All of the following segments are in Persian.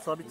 ثابت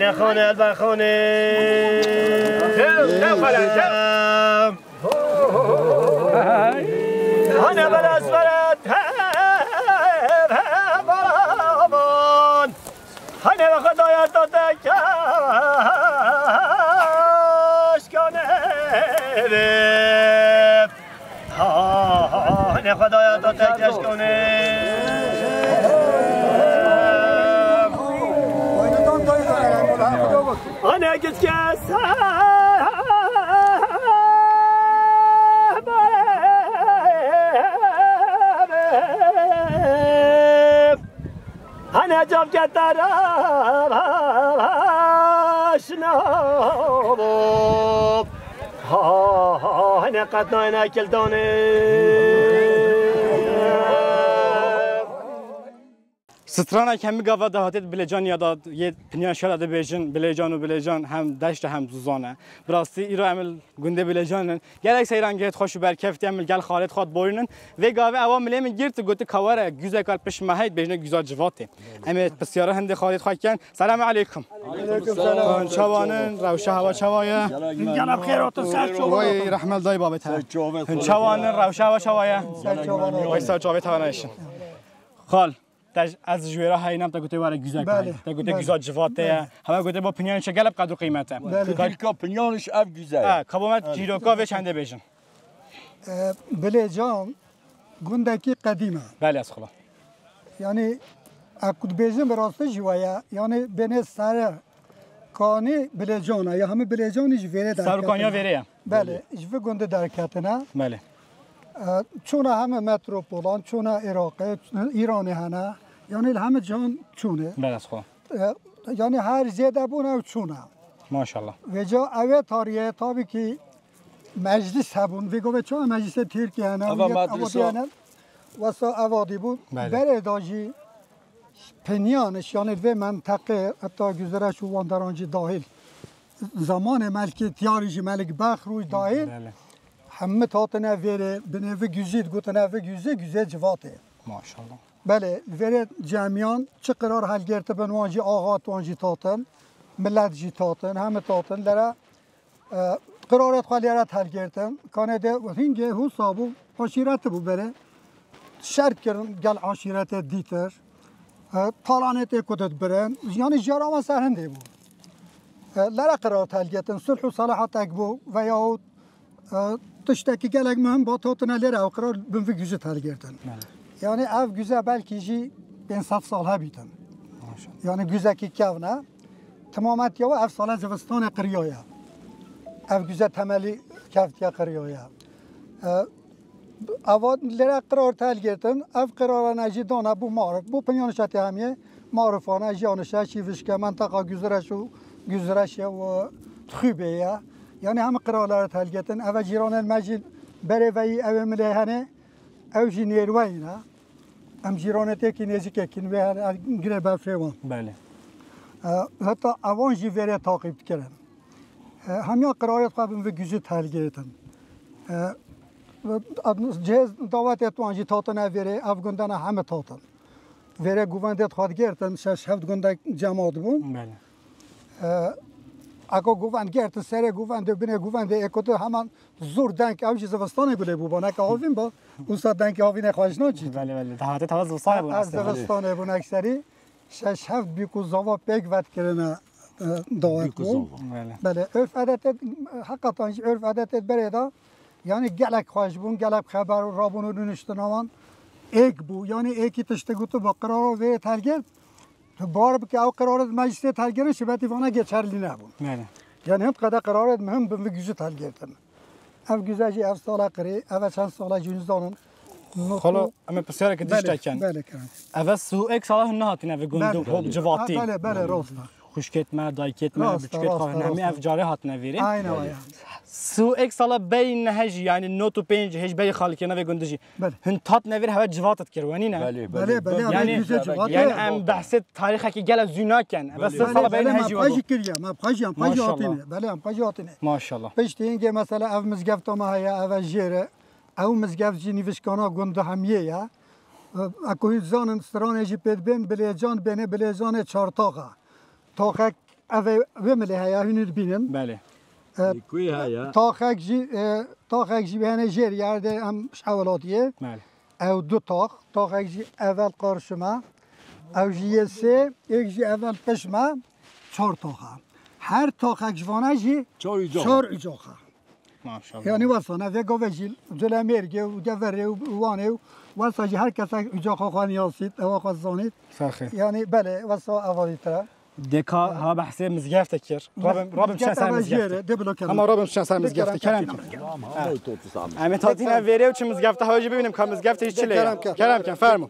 نخونه البخونه هنه بلاس برد برابان هنه بخدایت داده کشکنه هنه خدایت داده کشکنه أنا قد كاسة أنا جاب كتر شنوب أنا قد ناينا كلدوني سترانه کمی گاوا دهاتت بلجان یاداد یه پنیان شده بیشن بلجان هم دشت هم زوزانه براستی ایرو عمل گنده بلجانن گلک سیران گهت خوش برکفتی عمل گل خالد خود بورینن و گاوا عوام ملیم گیرت گوت کاوره گوزه کال پش مهید بیشن گوزا جواته امیت بسیاره هند خالد خواهد کن سلام علیکم علیکم سلام چوانن روشه هوا چوایه جناب خیرات سر وای رحمت دای بابت چوانن روشه هوا چوایه وای سر چوبه توانایشن خال از جویرا هاینم تا گوته واره گوزه کنه تا گوته گوزا جواته همه گوته با پنیان شگلب قدر قیمته کلیکا پنیانش اف گوزه کابومت جیروکا و چنده بیشن بلجان گندکی قدیمه بله از خلا یعنی اکود بیشن براسته جوایا یعنی بین سر کانی بلجانه یا همه بلجانیش ویره در سر کانیا ویره بله جوی گنده در کتنه بله چون همه متروپولان چون عراق ایرانی هنه یعنی همه جان چونه بله از خلا یعنی هر زیاده بونه چونه ماشاءالله و جا اوه تاریه تابی که مجلس هبون ویگو به چون مجلس ترکی هنه و سا اوادی بود بره داجی پنیانش یعنی به منطقه حتی گذرش و واندرانجی داخل زمان ملک تیاریجی ملک بخ روی داخل همه تاتنه ویره بنوه گوزید گوتنه و گوزه جواته ماشاءالله بله ویره جمعیان چه قرار حل گرته بنوانجی آغات وانجی تاتن ملت جی تاتن همه تاتن لره قرارت خوالیرت حل گرتن کانه ده هنگه هو صابو عشیرت بو بره شرط کردن گل عشیرت دیتر طالانت کدت برن یعنی جرام سرهنده بو لره قرارت حل گرتن صلح و صلاحات اکبو و یا تشتکی گلک مهم با تاتنه لره و قرار بنفی گوزه حل گرتن یعنی اف گوزه بلکی جی 500 سال ها بیتن یعنی گوزه کی کونه تمامت یا اف سال زمستان قریایه اف گوزه تملی کفتیا قریایه اواد لره قرار تل گرتن اف قرار نجی دانه بو معرف بو پنیانشت همیه معرفانه جانشه چیوش که منطقه گذرش و خوبه یعنی همه قرارlar تل گرتن اف جیران المجید بره وی او ملیهنه او جی نیروی نه ام جیرانته کی نزدیک کن و گره بفروان بله حتی اوان جی وره تعقیب کردن همیا قرارت خوابم و گوزه تل گرتن جهاز دعوت اتوانجی تاتن وره افغاندان همه تاتن وره گووندت خواد گرتن 6-7 گنده جماعت بون بله اگه گووند گرتن سر گووند بینه گووند اکوتو همان زور دنگ اوجی زوستانه گله بوبانه که آوین با اون ساعت دنگ آوینه خواهش ناچید بله بله دهاته تواز وصای بود از زوستانه بون اکثری 6-7 بیکو زاوا پیک ود کردن دعوت بون بله عرف عادت حقیقتا عرف عادت بردا یعنی گلک خواهش بون گلک خبر رابونو دونشتناوان ایک بو یعنی ایکی تشتگوتو با قرار و تلگرد بار که او قرارت مجلس تلگرد شبتی وانا گچرلی نبون یعنی هم قدر قرارت مهم به گوزه تلگردن او گوزه جی اف ساله قری او چند ساله جونزدانم خلا اما بسیاره که دیشته کن بله کنم او سو ایک ساله هنهاتی نوی گندو خوب جواتی بله راست خوشکت ما دایکت ما بچکت خواه نمی اف جاره هات نویری aynı o ya سو ایک ساله بین هجی یعنی 9 تا 5 هج بی خالی که نوی گندجی هن تات نویر هوا جواتت کروانی نه یعنی ام بحث تاریخ کی گل زونا کن بس ساله بین هجی و پاجی کریه ما پاجاتینه بله ام پاجاتینه ماشاءالله پشت اینکه مثلا اف مزگفت ما هیا اف جیره او مزگفت جی نیوشکانا گنده همیه یا اکوی زانن استرانجی پید بین بلیجان بینه بلیجان چهار تاقه تاقه اوه ملی هیا هنر بینن بله کوی هیا تاقه جی بینه جیر یارده هم شولاتیه بله او دو تاقه جی اول قارشما او جی سه یک جی اول پشما چهار تاقه هر تاقه جوانه جی چهار اجاقه ماشاءالله یعنی واسه نه گاو جیل جل مرگه و گوره و وانه و واسه هر کس اجاقه خوانی هستید او خزانید سخی یعنی بله واسه اولی تره دکا ها بحثه مزگفت کر رابم چند سر مزگفت اما رابم چند سر مزگفت کرم امی تاتین ویره و چه مزگفت هایی ببینیم که مزگفت هیچ چیه کرم کن فرمو